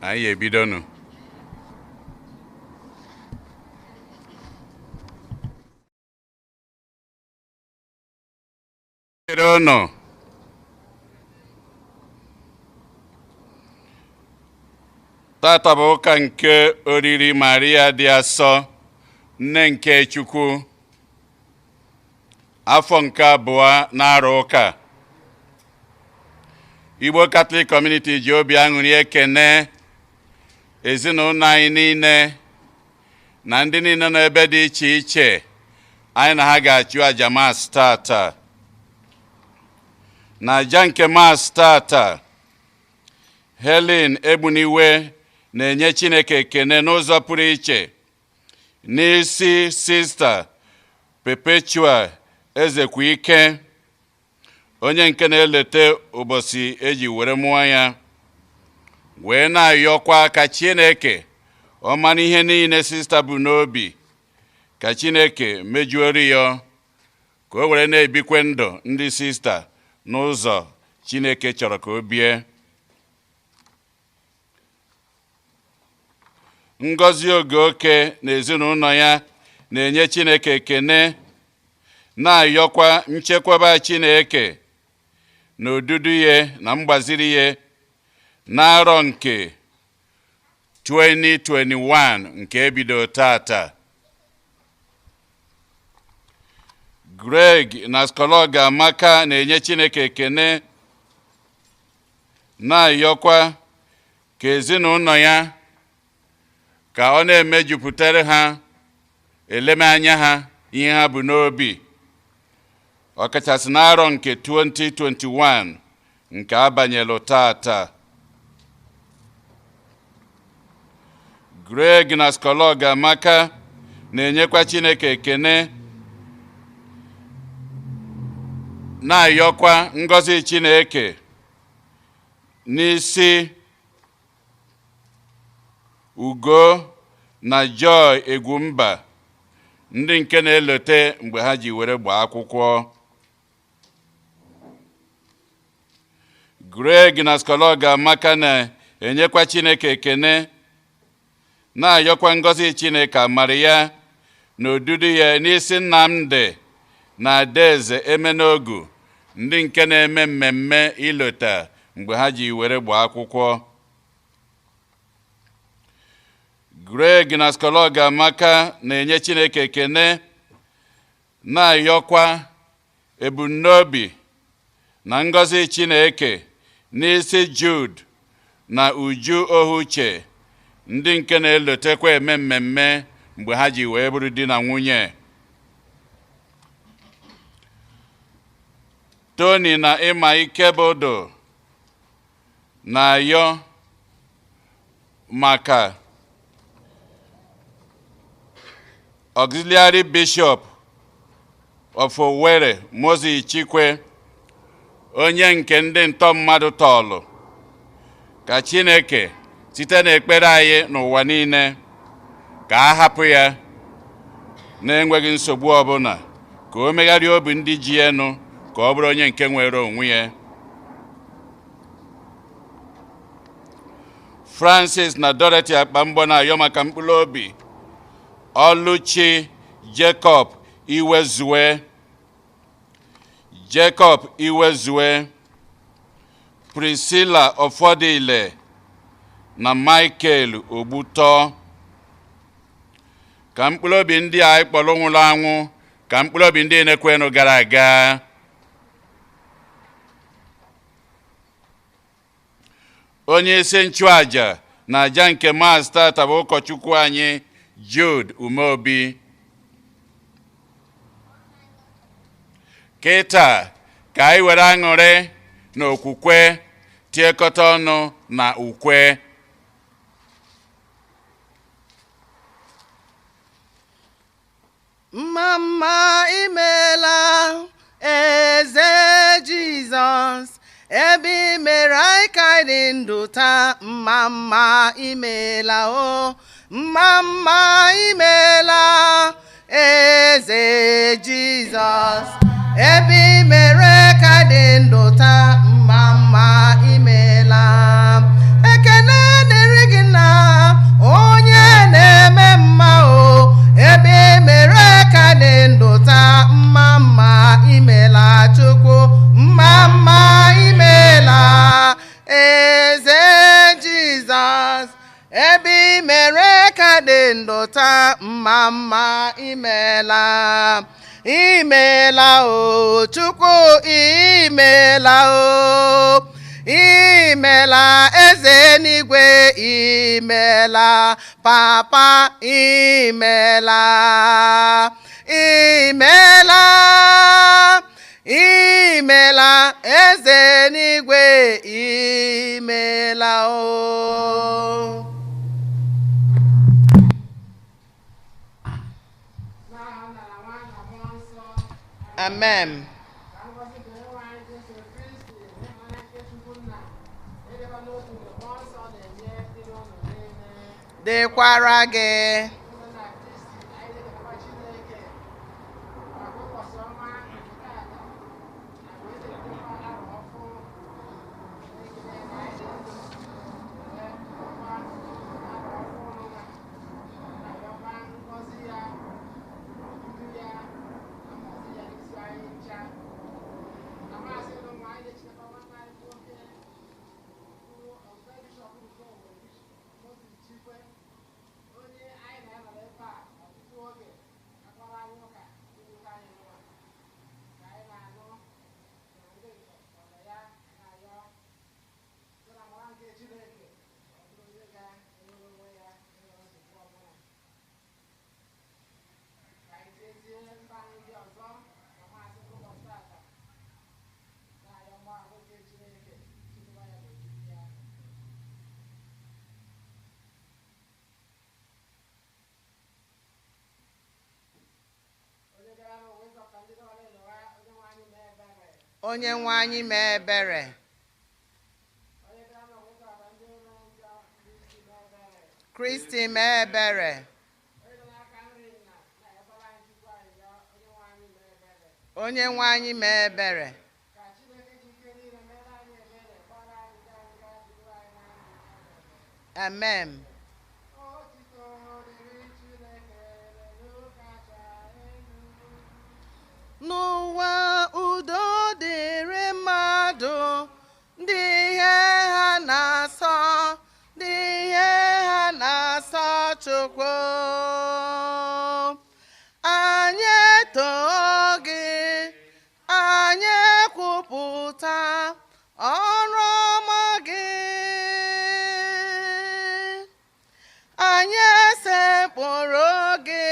Anyị ebidonu. Tata bụ ụka nke oriri Maria dị Asọ, nne nke Chukwu, afọ nke abụọ n'arọ ụka. Igbo Catholic Community ji obi aṅụrị ekene ezinụlọ anyị niile na ndị niile n'ebe dị iche iche anyị na ha ga-achụ aja Mass tata. Na aja nke Mass tata, Helen Egbuniwe na-enye Chineke ekene n'ụzọ pụrụ iche n'isi Sista Perpetua Ezekwuike, onye nke na-eleta ụbọchị eji were mụọ ya, wee na-ayọkwa ka Chineke ọma ihe niile Sista bụ n'obi, ka Chineke mejuori ya, ka o were na-ebikwe ndụ ndị Sista n'ụzọ Chineke chọrọ ka o bie. Ngozi Ogoke na ezinụlọ ya na-enye Chineke ekene, na-ayọkwa nchekwaba Chineke na odudu ya na mgbaziri ya n'arọ nke 2021 nke ebido tata. Greg na Skologa Amaka na-enye Chineke ekene, na-ayọkwa ka ezinụlọ ya ka ọ na-emejupụtara ha elemanya ha ihe ha bụ n'obi, ọkachasị n'arọ nke 2021 nke abanyelu tata. Greg na Skologa Amaka na-enyekwa Chineke ekene, na-ayọkwa ngọzi Chineke n'isi Ugo na Joy Egwumba, ndị nke na-elote mgbe ha ji were gbaa akwụkwọ. Greg na Skologa Amaka na-enyekwa Chineke ekene, na-ayọkwa ngọzi Chineke amara ya na odudu ya n'isi Nnamdị na Adaeze Emenogu, ndị nke na-eme mmemme ilota mgbe ha ji were gbaa akwụkwọ. Greg na Skologa Amaka na-enye Chineke ekene, na-ayọkwa ebumnobi na ngọzi Chineke n'isi Jude na Uju Ohuche, ndị nke na-elotekwa eme mmemme mgbe ha ji wee bụrụ di na nwunye. Tony na Ịma Ikebodo na-ayọ maka Auxiliary Bishop of Owerri Mozi Chikwe, onye nke ndị ntọ mmadụ tọọlụ, ka Chineke site n'ekpere anyị n'ụwa niile ka a hapụ ya na-enweghị nsogbu ọbụla, ka o megharịa obi ndị ji enu ka ọ bụrụ onye nke nwere onwe ya. Francis na Dorothy Akpamgbọ na-ayọ maka mkpụrụ obi Oluchi Jacob Iwezue, Priscilla Ofodile na Michael Ogbuto, ka mkpụrụ obi ndị a kpọrọ nwụrụ anwụ, ka mkpụrụ obi ndị na-ekwenụ gara aga. Onye isi nchụaja na aja nke Mass tata bụ ụkọchukwu anyị Jude Umeobi. Kịta ka anyị were aṅụrị na okwukwe tiekọta ọnụ na ukwe. Mama imela eze Jizọs, ebe mere anyị ka dị ndụ taa. Mama imela o, mama imela eze Jizọs, ebe mere ka dị ndụ taa. Mama imela, ekene dịrị gị ebe i mere ka dị ndụ taa mma imela imela o Chukwu imela o imela eze n'igwe imela papa imela imela imela eze n'igwe imela o. Amen. Dịkwara gị. Onye nwe anyị mee ebere. Kristi mee ebere. Onye nwe anyị mee ebere. Amen. N'ụwa udo dịrị mmadụ ndị ihe ha na-asọ ndị ihe ha na-asọ Chukwu anyị etoo gị anyị ekwupụta ọrụ ọma gị anyị esepụrụ gị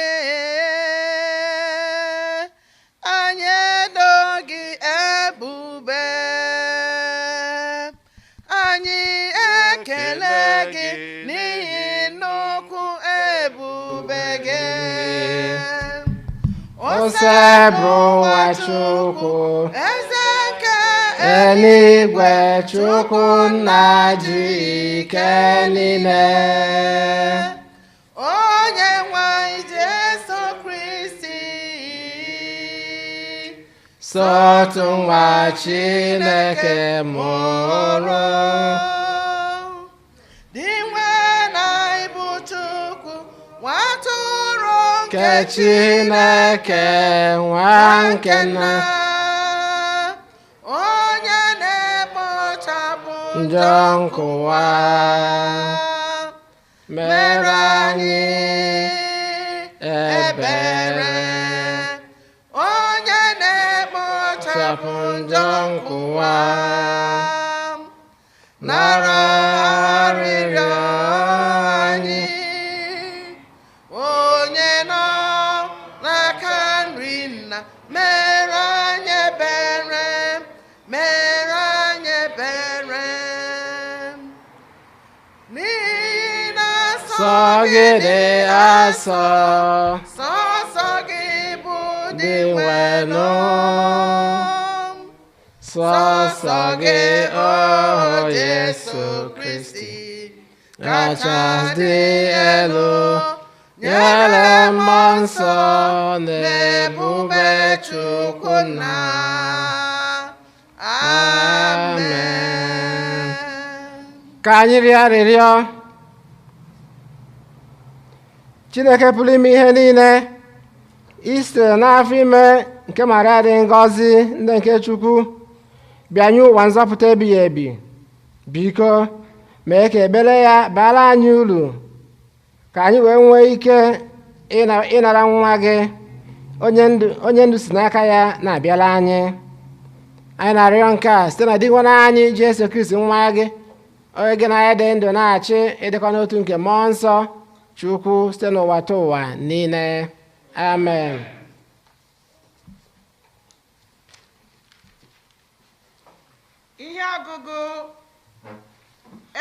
Osebụwa Chukwu eze nke eluigwe Chukwu nna ji ike niile onye nwe anyị Jesu Kristi sotu nwa Chineke mụrụ dị nwe na ịbụ Chukwu nwatụrụ nke Chineke nwa nke nna onye na-ekpochapụ njọ nkụwa mere anyị ebere onye na-ekpochapụ njọ nkụwa nara arịrịọ anyị onye nọ n'aka nri nna mere anyị ebere mere anyị ebere n'ihi na sọgide asọ sọsọ gị bụ dị wenụ sọsọ gị ohu Jesu Kristi kachasị dị elu nyere mmụọ nsọ na ebube Chukwu nna amen. Ka anyị rịọ arịrịọ. Chineke pụrụ ime ihe niile isitere n'afọ ime nke Maria dị ngọzi ndị nke Chukwu bịanye ụwa nzọpụta ebighị ebi biko mee ka ekpere ya bara anyị uru ka anyị wee nwee ike ịnara nwa gị onye ndu si n'aka ya na-abịara anyị. Anyị na-arịọ nke a site na Dịnwana anyị Jesu Kristi nwa gị, onye gị na ya dị ndụ na-achị ịdịkọ n'otu nke mmụọ nsọ Chukwu site n'ụwa ta ụwa niile. Amen. Ihe ọgụgụ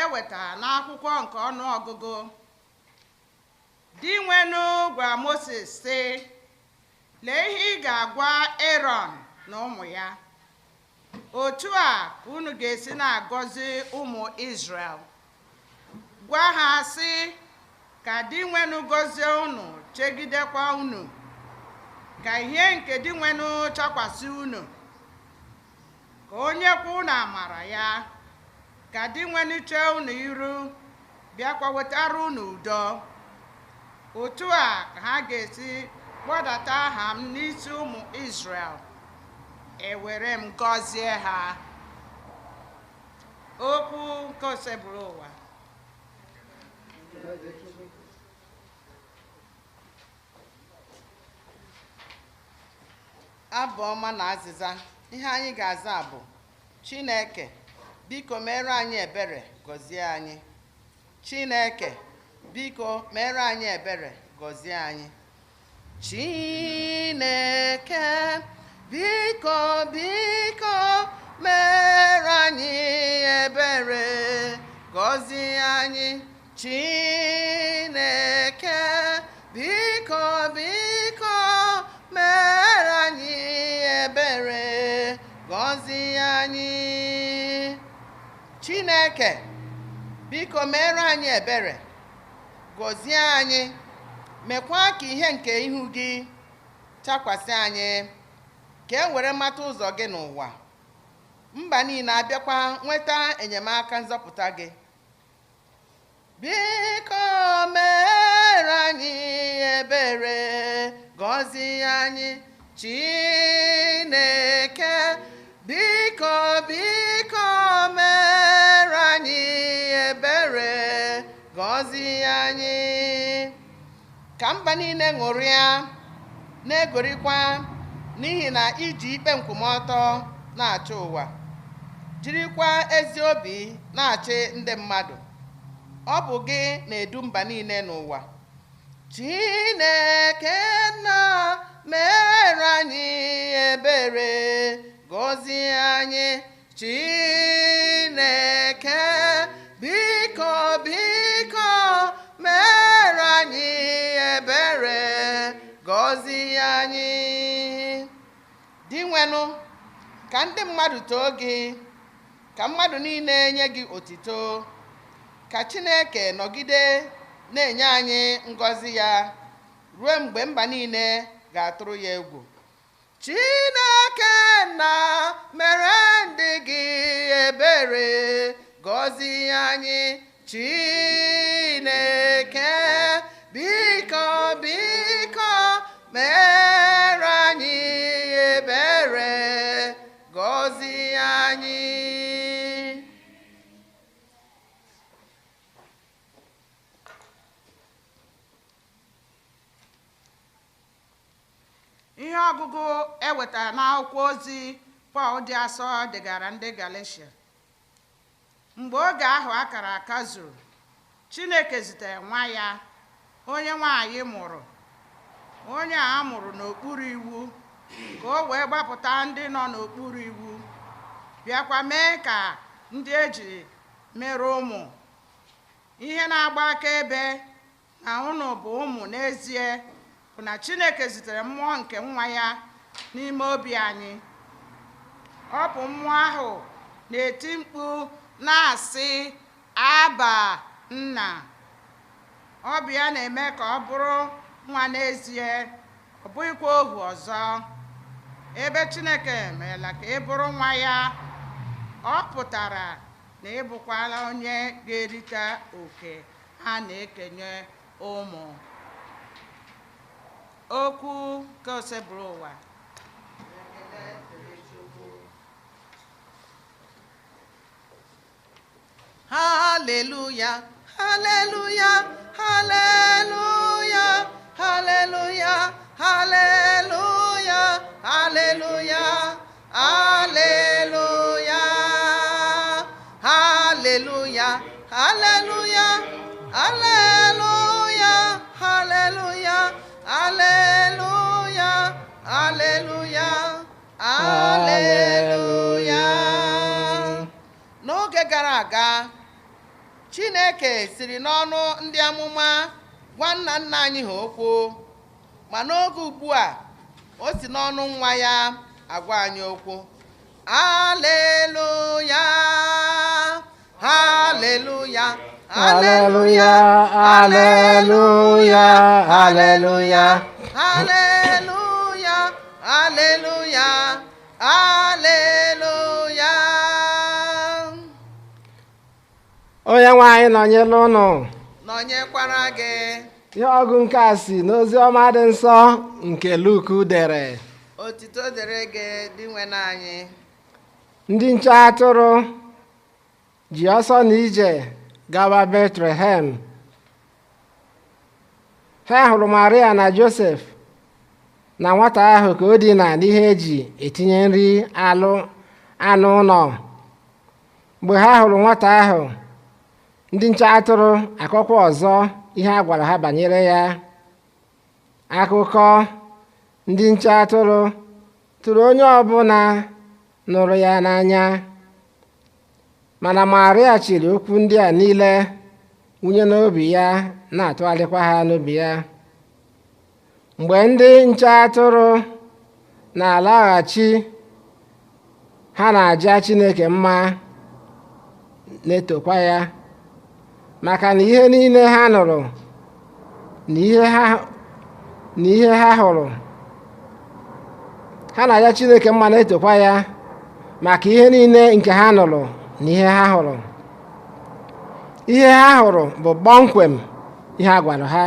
ewetara n'akwụkwọ nke ọnụọgụgụ. Dịnwenụ gwa Moses sị, lee ihe ị ga-agwa Erọn na ụmụ ya. Otu a ka unu ga-esi na-agọzi ụmụ Izrel. Gwa ha sị, ka Dịnwenụ gọzie unu, chegidekwa unu, ka ihe nke Dịnwenụ chakwasị unu, ka onye kwa unu amara ya, ka Dịnwenụ chee unu iru, bịakwa wetara unu udo. Otu a ka ha ga-esi kpọdata aha m n'isi ụmụ Izrel, ewere m gọzie ha. Okwu nke oseburu ụwa. Abụ ọma na azịza. Ihe anyị ga-aza bụ: Chineke, biko mere anyị ebere, gọzie anyị. Chineke, biko mere anyị ebere, gọzie anyị. Chineke, biko biko mere anyị ebere, gọzie anyị. Chineke, biko biko mere anyị ebere, gọzie anyị. Chineke, biko mere anyị ebere, gọzie anyị. Mekwa ka ihe nke ihu gị chakwasị anyị, ka e were mata ụzọ gị n'ụwa. Mba niile abịakwa nweta enyemaka nzọpụta gị. Biko mere anyị ebere, gọzie anyị. Chineke, biko biko mere anyị ebere, gọzie anyị. Ka mba niile ṅụrịa, na-egorikwa, n'ihi na iji ikpe nkwụmọtọ na-achị ụwa, jirikwa ezi obi na-achị ndị mmadụ. Ọ bụ gị na-edu mba niile n'ụwa. Chineke nna, mere anyị ebere, gọzie anyị. Chineke, biko biko mere anyị ebere, gọzie anyị. Dịnwenụ ka ndị mmadụ too gị, ka mmadụ niile nye gị otito, ka Chineke nọgide na-enye anyị ngọzi ya ruo mgbe mba niile ga-atụrụ ya egwu. Chineke nna, mere ndị gị ebere, gọzie anyị. Chineke, biko biko mere anyị ebere, gọzie anyị. Ihe ọgụgụ ewetara n'akwụkwọ ozi Pọl dị asọ degara ndị Galeshia. Mgbe oge ahụ akara aka zuru, Chineke zitere nwa ya, onye nwanyị mụrụ, onye a mụrụ n'okpuru iwu, ka o wee gbapụta ndị nọ n'okpuru iwu, bịakwa mee ka ndị eji mere ụmụ. Ihe na-agba akaebe na unu bụ ụmụ n'ezie bụ na Chineke zitere mmụọ nke nwa ya n'ime obi anyị. Ọ bụ mmụọ ahụ na-eti mkpu na-asị, Aba, Nna. Ọ bụ ya na-eme ka ọ bụrụ nwa n'ezie, ọ bụghịkwa ohu ọzọ. Ebe Chineke meela ka ị bụrụ nwa ya, ọ pụtara na ị bụkwala onye ga-erite oke ha na-ekenye ụmụ. Okwu nke oseburu ụwa. hallelujah, hallelujah, hallelujah, hallelujah, hallelujah, hallelujah, hallelujah, hallelujah, hallelujah, hallelujah, hallelujah, hallelujah, hallelujah, hallelujah. N'oge gara aga, Chineke siri n'ọnụ ndị amụma gwa nna nna anyị ha okwu, ma n'oge ugbu a o si n'ọnụ nwa ya agwa anyị okwu. Haleluya, haleluya, haleluya, haleluya, haleluya, haleluya, haleluya, haleluya. onye nwe anyị nọnyere ụnụ. Nọnyekwara gị. Ihe ọgụ nke a si n'ozi ọma dị nsọ nke Luke dere. Otito dịrị gị dị nwe n'anyị. Ndị nche atụrụ ji ọsọ na ije gawa Betlehem. Ha hụrụ Maria na Josef na nwata ahụ ka o dina n'ihe eji etinye nri anụ ụlọ. Mgbe ha hụrụ nwata ahụ, ndị nche atụrụ akọkwa ọzọ ihe a gwara ha banyere ya. Akụkọ ndị nche atụrụ tụrụ onye ọbụla nụrụ ya n'anya, mana Maria chịrị okwu ndị a niile wunye n'obi ya, na-atụgharịkwa ha n'obi ya. Mgbe ndị nche atụrụ na-alaghachi, ha na-aja Chineke mma, na-etokwa ya maka na ihe niile ha nụrụ na ihe ha hụrụ. Ha na-aja Chineke mma, na-etokwa ya maka ihe niile nke ha nụrụ na ihe ha hụrụ. Ihe ha hụrụ bụ kpọmkwem ihe a gwara ha.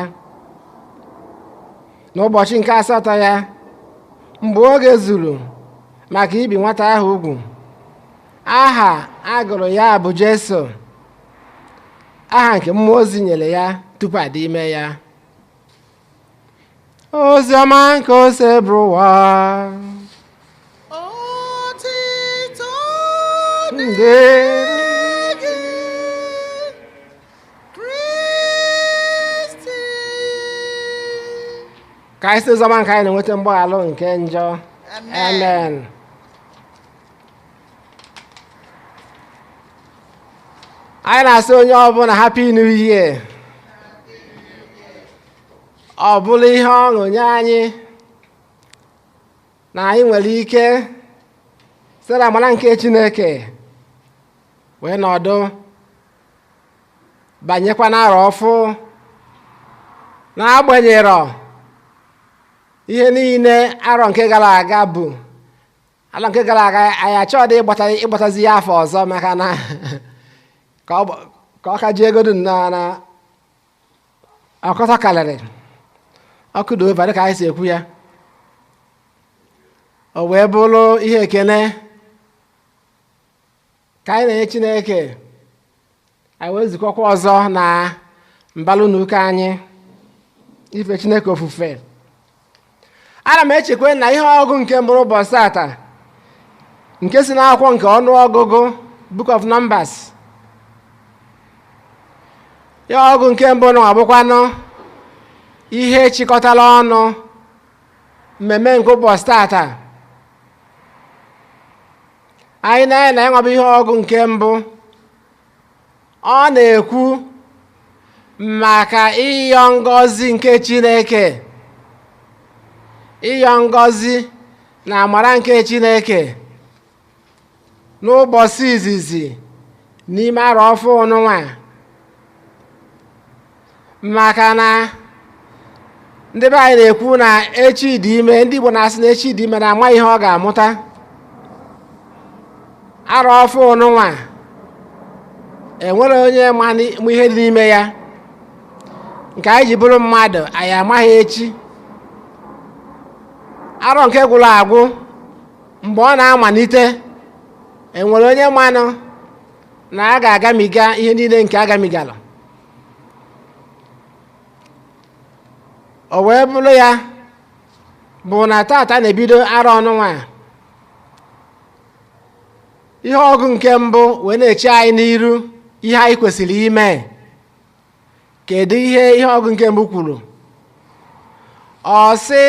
N'ụbọchị nke 8 ya, mgbe oge zuru maka ibi nwata ahụ ugwu, aha a gụrụ ya bụ Jesu, aha nke mmụọ ozi nyere ya tupu adị ime ya. Ozi ọma nke ose bụrụ ụwa. Otito dịrị gị, Kristi. Ka anyị site ozi ọma nke anyị na-enweta mgbaghara nke njọ. Amen. Anyị na-asị onye ọbụla Happy New Year. Ọ bụla ihe ọṅụ nye anyị na anyị nwere ike site amara nke Chineke wee nọdụ banyekwa n'arọ ọfụ, n'agbanyeghị ihe niile arọ nke gara aga bụ arọ nke gara aga. Anyị achọghị ịgbatazi ya afọ ọzọ maka na ka ọ ka ji egodu nnọọ na ọkọtọ karịrị ọkụ dị ova dịka anyị si ekwu ya. O wee bụrụ ihe ekene ka anyị na-enye Chineke. Anyị wee zukọkwa ọzọ na mbalụ n'ụka anyị ife Chineke ofufe. Ana m echekwa na ihe ọgụ nke mbụ ụbọchị tata nke si n'akwụkwọ nke ọnụọgụgụ Book of Numbers. Ihe ọgụ nke mbụ na ọbụkwanụ ihe chịkọtara ọnụ mmemme nke ụbọchị tata. Anyị na-anya na ịnwabụ ihe ọgụ nke mbụ, ọ na-ekwu maka ịyọ ngọzi nke Chineke, ịyọ ngọzi na amara nke Chineke n'ụbọchị izizi n'ime arọ ọfụ ọnụnwa. Maka na ndị be anyị na-ekwu na echi dị ime, ndị Igbo na-asị na echi dị ime na ama ihe ọ ga-amụta. Arọ ọfụ ọnụnwa enwere onye ma ihe dị n'ime ya. Nke anyị ji bụrụ mmadụ, anyị amaghị echi. Arọ nke gwụrụ agwụ, mgbe ọ na-amalite, enwere onye manụ na a ga-agamiga ihe niile nke agamigala. O wee bụrụ ya bụ na tata na-ebido arọ ọnụnwa ihe ọgụ nke mbụ wee na-eche anyị n'iru ihe anyị kwesịrị ime. Kedu ihe ọgụ nke mbụ kwuru? Ọ sị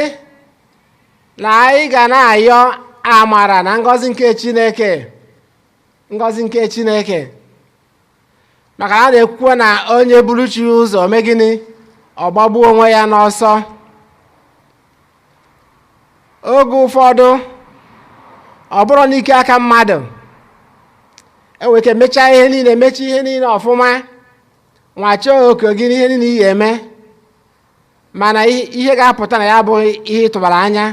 na anyị ga na-ayọ amara na ngọzi nke Chineke, ngọzi nke Chineke, maka a na-ekwukwa na onye buru chi ụzọ mee gịnị? Ọ gbagbuo onwe ya n'ọsọ. Oge ụfọdụ ọ bụrụ n'ike aka mmadụ, enwere ike mechaa ihe niile, mechaa ihe niile ọfụma, nwa chọọ oke gị n'ihe niile ị ga-eme, mana ihe ga-apụta na ya abụghị ihe ị tụbara anya.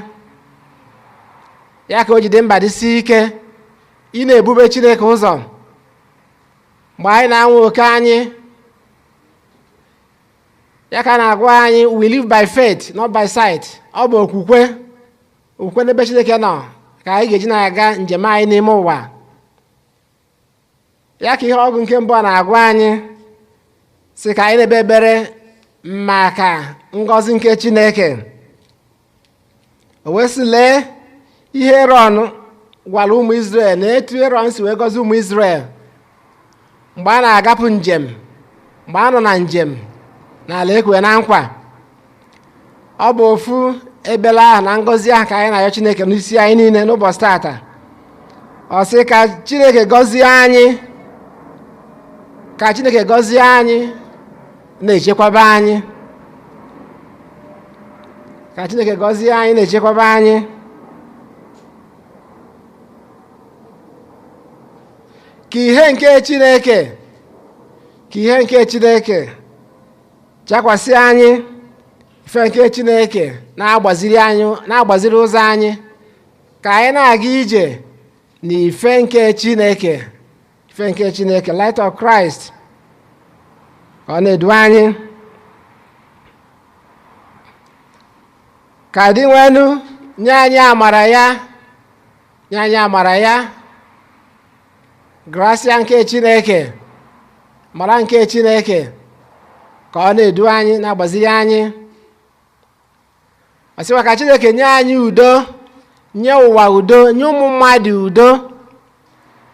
Ya ka o ji dị mkpa dịsi ike ị na-ebube Chineke ụzọ mgbe anyị na-anwa oke anyị. Ya ka na-agwa anyị we live by faith not by sight. Ọ bụ okwukwe n'ebe Chineke nọ ka anyị ga-eji na-aga njem anyị n'ime ụwa. Ya ka ihe ọgụ nke mbụ na-agwa anyị sị ka anyị na-ebe ekpere maka ngọzi nke Chineke. O wee sị lee ihe Erọn gwara ụmụ Izrel na etu Erọn si wee gọzie ụmụ Izrel mgbe a na-agapụ njem, mgbe a nọ na njem n'ala ekwe na nkwa. Ọ bụ ofu ebele ahụ na ngọzi ahụ ka anyị na-ayọ Chineke n'isi anyị niile n'ụbọchị tata. Ọ sị ka Chineke gọzie anyị, ka Chineke gọzie anyị na-echekwaba anyị, ka Chineke gọzie anyị na-echekwaba anyị. Ka ihe nke Chineke chakwasị anyị, ife nke Chineke na-agbaziri ụzọ anyị, ka anyị na-aga ije n'ife nke Chineke, light of Christ, ka ọ na-edu anyị. Ka dị nwenu nye anyị amara ya, gracia nke Chineke, mara nke Chineke, ka ọ na-edu anyị, na-agbaziri anyị. Ọ sịkwa ka Chineke nye anyị udo, nye ụwa udo, nye ụmụ mmadụ udo,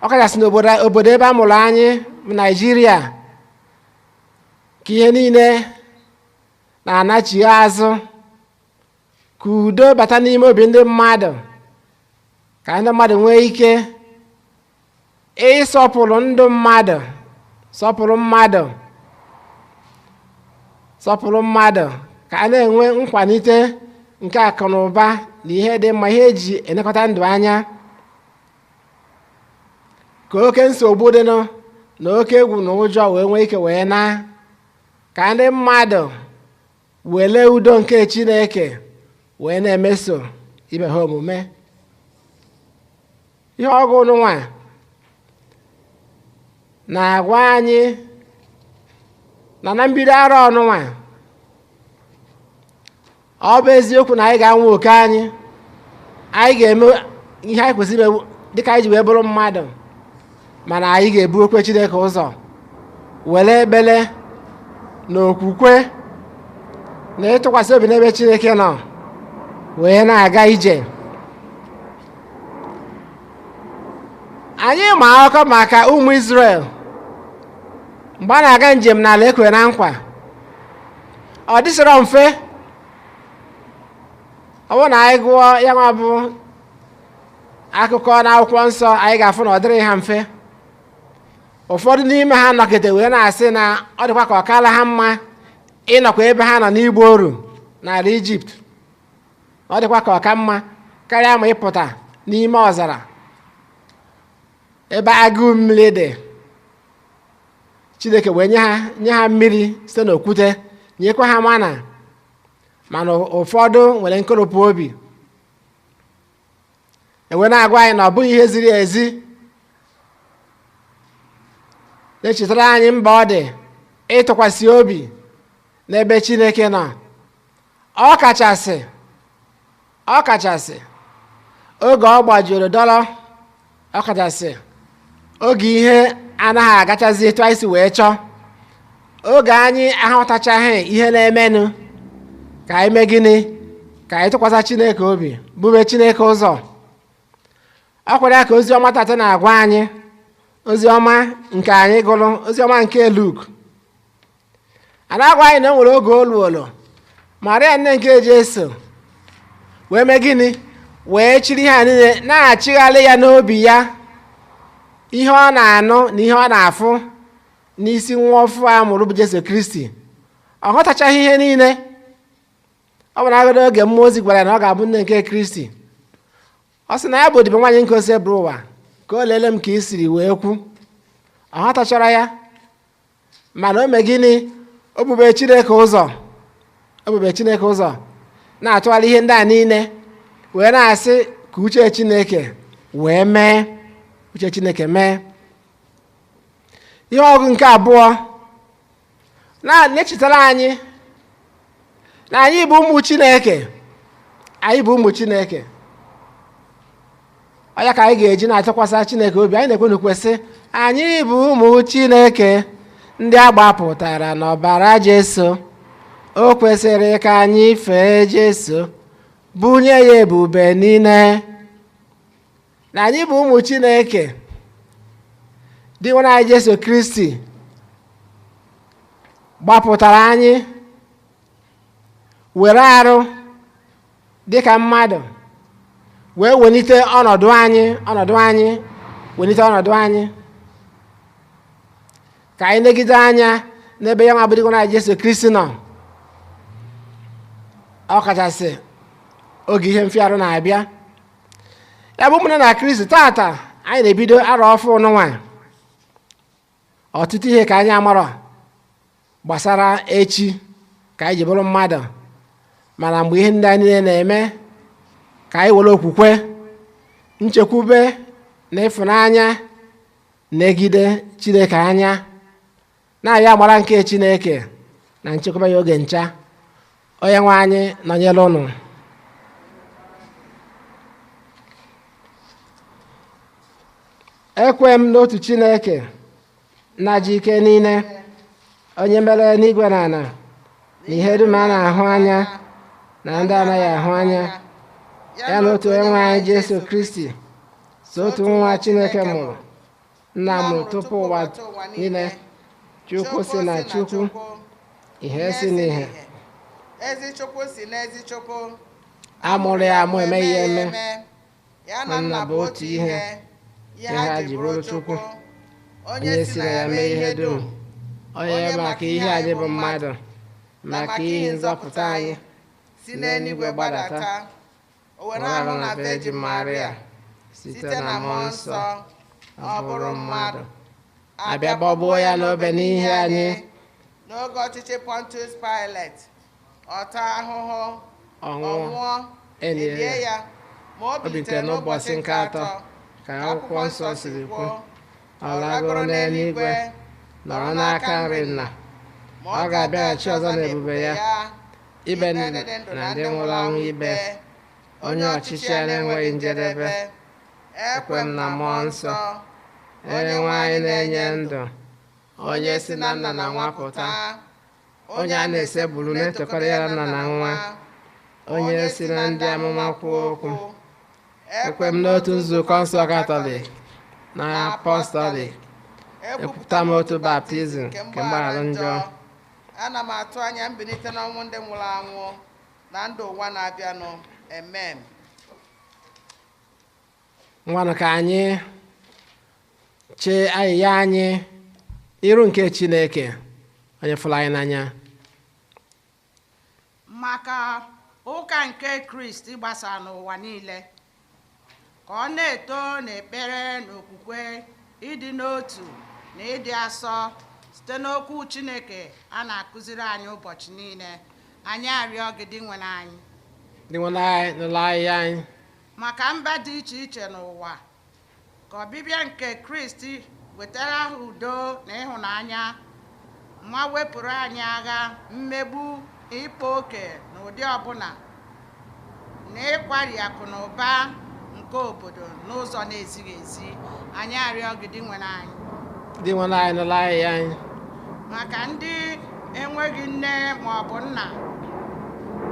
ọkachasị n'obodo ebe a mụrụ anyị bụ Naijiria, ka ihe niile na-anachigha azụ, ka udo bata n'ime obi ndị mmadụ, ka ndị mmadụ nwee ike ịsọpụrụ ndụ mmadụ, sọpụrụ mmadụ, ka a na-enwe nkwalite nke akụ na ụba na ihe dị mma, ihe eji elekọta ndụ anya. Ka oke nsogbu dịnụ na oke egwu na ụjọ wee nwee ike wee na, ka ndị mmadụ were udo nke Chineke wee na-emeso ibe ha omume. Ihe ọgụ nwa na-agwa anyị na mbido arọ ọnụnwa, ọ bụ eziokwu na anyị ga-anwa oke anyị ga-eme ihe anyị kwesịrị ime dịka anyị ji wee bụrụ mmadụ, mana anyị ga-ebu okwe Chineke ụzọ, were ekpere na okwukwe na ịtụkwasị obi n'ebe Chineke nọ wee na-aga ije. Anyị ma akụkọ maka ụmụ Izrel mgbe a na-aga njem n'ala ekwe na nkwa. Ọ dịsịrọ mfe. Ọ bụrụ na anyị gụọ ya nwa bụ akụkọ n'akwụkwọ nsọ, anyị ga-afụ na ọ dịrị ha mfe. Ụfọdụ n'ime ha nọkete wee na-asị na ọ dịkwa ka ọ kaala ha mma ịnọkwa ebe ha nọ n'igbu oru n'ala Ijipt. Ọ dịkwa ka ọ ka mma karịa ma ịpụta n'ime ọzara ebe agụụ mmiri dị. Chineke wee nye ha mmiri site n'okwute, nyekwa ha mana ụfọdụ nwere nkoropụ obi. Ewe na-agwa anyị na ọ bụghị ihe ziri ezi. Na-echetara anyị mba ọ dị ịtụkwasị obi n'ebe Chineke nọ. Ọ kachasị oge ọ gbajuru dọrọ, ọ kachasị oge ihe anaghị agachazi etu anyị si wee chọọ. Oge anyị aghọtachaghị ihe na-emenụ, ka anyị mee gịnị? Ka anyị tụkwasị Chineke obi, bube Chineke ụzọ. Ọ kwere ya ka ozi ọma tata na-agwa anyị, ozi ọma nke anyị gụrụ, ozi ọma nke Luk. A na-agwa anyị na o nwere oge oluolo Maria nne nke Jesu wee mee gịnị? Wee chiri ha niile na-achịgharị ya n'obi ya ihe ọ na-anụ na ihe ọ na-afụ n'isi nwa ọfụ a mụrụ bụ Jesu Kristi. Ọ ghọtachaghị ihe niile. Ọ bụ na oge mmụọ ozi gwara ya na ọ ga-abụ nne nke Kristi. Ọ sị na ya bụ odibo nwaanyị nke ose bụrụ ụwa ka o lele m ka i siri wee kwu. Ọ ghọtachara ya, mana o mee gịnị? O bube Chineke ụzọ, o bube Chineke ụzọ, na-atụgharị ihe ndị a niile wee na-asị ka uche Chineke wee mee, uche Chineke mee. Ihe ọgụ nke abụọ na-echetara anyị na anyị bụ ụmụ Chineke. Anyị bụ ụmụ Chineke. Ọ ya ka anyị ga-eji na-atụkwasị Chineke obi. Anyị na-ekwe n'ukwesị anyị bụ ụmụ Chineke ndị a gbapụtara n'ọbara Jesu. O kwesịrị ka anyị fee Jesu, bunye ya ebube niile. Na anyị bụ ụmụ Chineke dị nwe anyị Jesu Kristi gbapụtara anyị, were arụ dịka mmadụ wee welite ọnọdụ anyị, welite ọnọdụ anyị, ka anyị negide anya n'ebe ya nwa bụ dịka anyị Jesu Kristi nọ. Ọ kachasị oge ihe mfiarụ na-abịa. Ya bụ ụmụnne na Kristi, tata anyị na-ebido arọ ọfụ n'ụwa. Ọtụtụ ihe ka anyị amarọ gbasara echi ka anyị ji bụrụ mmadụ, mana mgbe ihe ndị a niile na-eme, ka anyị were okwukwe, nchekwube na ịfụnanya negide Chineke anya, na-ayọ amara nke Chineke na nchekwube ya oge ncha. Onye nwe anyị nọnyere ụnụ. Ekwe m n'otu Chineke na-ji ike niile, onye mere n'igwe na ala na ihe dum a na-ahụ anya na ndị anaghị ahụ anya, ya na otu onye nwe anyị Jesu Kristi, so otu nwa Chineke mụrụ, nna mụrụ tupu ụwa niile, Chukwu si na Chukwu, ihe si n'ihe, ezi Chukwu si n'ezi Chukwu, amụrụ ya amụ emeghị ya eme, ya na nna bụ otu ihe, ihe ha ji bụrụ Chukwu, onye si na ya mee ihe dum, onye maka ihe anyị bụ mmadụ, maka ihe nzọpụta anyị, si n'eluigwe gbadata, o were ahụ na Virgin Maria, site na mmụọ nsọ, ọ bụrụ mmadụ, abịa gbọgbuo ya n'obe n'ihe anyị, n'oge ọchịchị Pontius Pilate, ọta ahụhụ, ọ nwụọ, elie ya, ma o bilitere n'ụbọchị nke atọ, ka akwụkwọ nsọ siri kwuo. Ọ lagoro n'eluigwe, nọrọ n'aka nri Nna, ma ọ ga-abịaghachi ọzọ n'ebube ya, ibe na ndị nwụrụ anwụ ibe, onye ọchịchị ya na-enweghị njedebe. Ekwe m na mmụọ nsọ, onye nwe anyị na-enye ndụ, onye si na nna na nwa pụta, onye a na-eseburu na-etokọrọ ya nna na nwa, onye si na ndị amụma kwuo okwu. Ekwe m n'otu nzukọ nsọ Katọlik na apọstọlik, ekwupụta m otu baptizim nke mgbaghara njọ. Ana m atụ anya mbilite n'ọnwụ ndị nwụrụ anwụ na ndụ ụwa na-abịanụ. Amen. Ngwanụ ka anyị chee ayịya anyị iru nke Chineke onye fụrụ anyị n'anya. Maka ụka nke Kristi gbasara n'ụwa niile, ka ọ na-eto n'ekpere na okwukwe, ịdị n'otu na ịdị asọ site n'okwu Chineke a na-akụziri anyị ụbọchị niile, anyị arịọ gị dị nwere anyị n'ụlọ ahịhịa anyị, maka mba dị iche iche n'ụwa, ka ọbịbịa nke Kristi wetara ha udo na ịhụnanya, ma wepụrụ anyị agha, mmegbu, ịkpa oke na ụdị ọbụla, na ịkwari akụ na ụba nke obodo n'ụzọ na-ezighị ezi. Anyị arịọ gị dị nwere anyị. Dị nwe anyị n'ụlọ anyị anyị. maka ndị enweghị nne ma ọ bụ nna,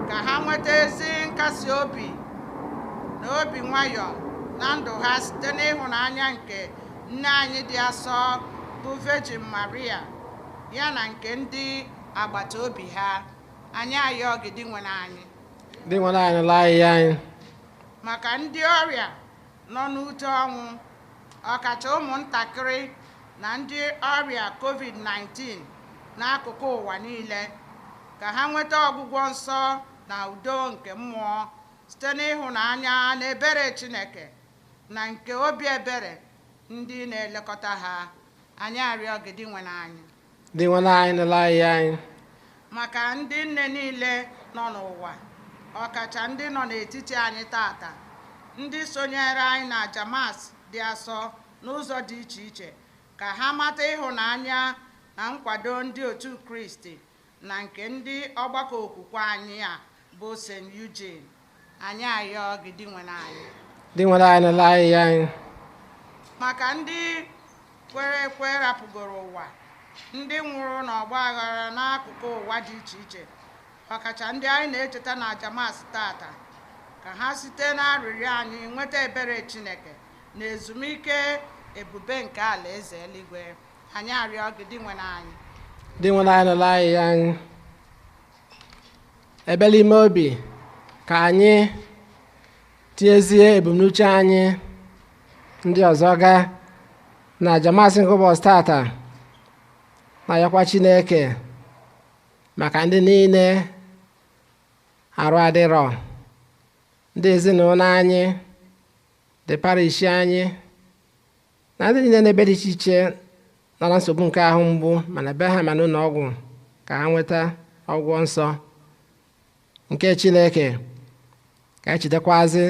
ka ha nweta ezi nkasi obi na obi nwayọ na ndụ ha site n'ịhụnanya nke nne anyị dị asọ bụ Virgin Maria, ya na nke ndị agbata obi ha. Anyị ayọ gị dị nwe anyị. Dị nwe anyị n'ụlọ anyị anyị. Maka ndị ọrịa nọ n'ute ọnwụ, ọkacha ụmụntakịrị na ndị ọrịa COVID-19 n'akụkụ ụwa niile, ka ha nweta ọgwụgwọ nsọ na udo nke mmụọ site n'ịhụnanya na ebere Chineke na nke obi ebere ndị na-elekọta ha. Anyị arịọ gị dị nwe anyị. Dị nwe anyị n'ụlọ anyị anyị. Maka ndị nne niile nọ n'ụwa, ọkacha ndị nọ n'etiti anyị tata, ndị sonyere anyị na jamas dị asọ n'ụzọ dị iche iche, ka ha mata ịhụnanya na nkwado ndị otu Kristi na nke ndị ọgbakọ okwukwe anyị a bụ St. Eugene. Anyị ayọ gị dị nwe anyị. Dị nwe anyị n'ụlọ anyị anyị. Maka ndị kwere ekwe rapụgoro ụwa, ndị nwụrụ n'ọgba aghara n'akụkụ ụwa dị iche iche, ọkacha ndị anyị na-echeta na jamas tata, ka ha site n'arịrịọ anyị nweta ebere Chineke na ezumike ebube nke alaeze eluigwe. Anyị arịọ gị dị nwe anyị. Dị nwe anyị n'ụlọ anyị anyị. Ebele ime obi ka anyị tinyezie ebumnuche anyị ndị ọzọ gaa na jamasị nke ụbọchị tata, na-ayọkwa Chineke maka ndị niile arụ adịrọ, ndị ezinụlọ anyị, ndị parish anyị, na ndị niile n'ebe dị iche iche nọ na nsogbu nke ahụ mgbu, mana be ha ma n'ụlọ ọgwụ, ka ha nweta ọgwụgwọ nsọ nke Chineke. Ka anyị chetakwazi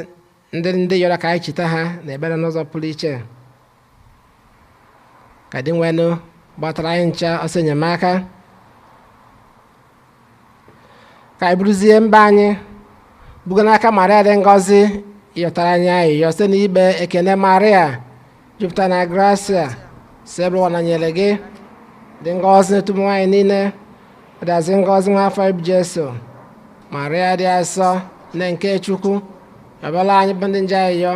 ndị yọrọ ka anyị cheta ha na ebere n'ụzọ pụrụ iche. Ka dị nwenụ gbatara anyị ncha ọsọ enyemaka. Ka anyị buruzie mba anyị buga n'aka Maria dị ngọzi, ịyọtara anyị ayịyọ site n'ikpe ekene Maria jupụtara na gracia, si ebe ụwa nọnyere gị, dị ngọzi n'etu ụmụ nwaanyị niile, ọdazi ngọzi nwa afọ ibu Jesu. Maria dị asọ, nne nke Chukwu, yọbala anyị bụ ndị nje ayịyọ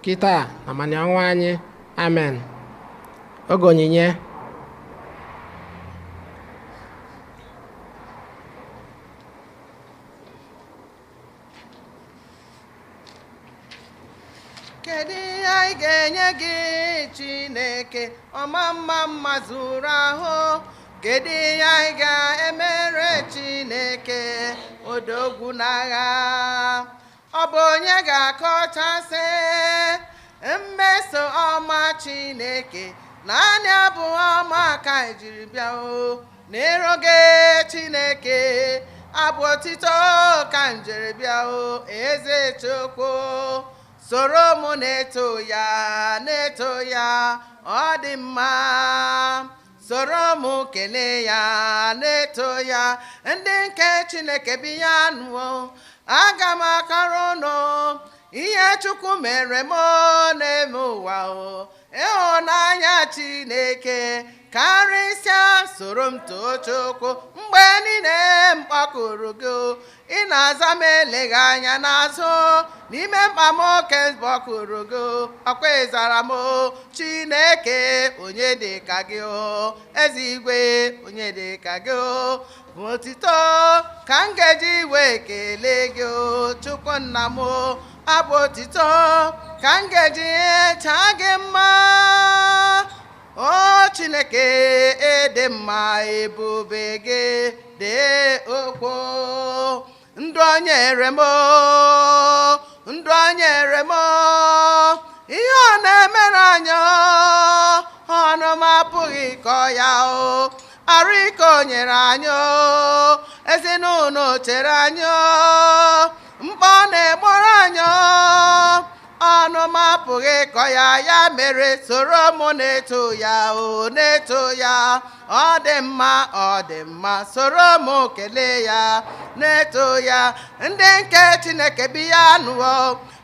kịta na amani ọnwa anyị. Amen. Oge onyinye. Kedu ihe anyị ga-enye gị Chineke ọma mma mma zuru ahụ? Kedu ihe anyị ga-emere Chineke odogwu n'agha? Ọ bụ onye ga-akọchasị mmeso ọma Chineke? Naanị abụ ọma ka anyị jiri bịa n'eroge Chineke, abụ otito ka njere bịa eze Chukwu. Soro mụ na-eto ya, na-eto ya, ọ dị mma. Soro mụ kelee ya, na-eto ya, ndị nke Chineke bi ya nụọ. Aga m akọrọ unu ihe Chukwu mere m n'ime ụwa, ịhụnanya Chineke karịsịa. Soro m too Chukwu mgbe niile m kpọkuru gị, ị na-aza m eleghị anya n'azụ. N'ime mkpa m oke kpọkuru gị, ọkwa ịzara m. Chineke onye dị ka gị, eze igwe onye dị ka gị. Otito ka m ga-eji wee kelee gị Chukwu nna m, abụ otito ka m ga-eji chaa gị mma. O Chineke ịdị mma, ebube gị dị okwu. Ndụ o nyere m, ndụ o nyere m, ihe ọ na-emere anyị ọnụ m apụghị ịkọ ya. Arụ ike o nyere anyị, ezinụlọ chere anyị, mkpa ọ na-egboro anyị ọnụ m apụghị ịkọ ya. Ya mere soro mụ na-eto ya, na-eto ya, ọ dị mma, ọ dị mma. Soro mụ kelee ya, na-eto ya, ndị nke Chineke bi ya nụọ.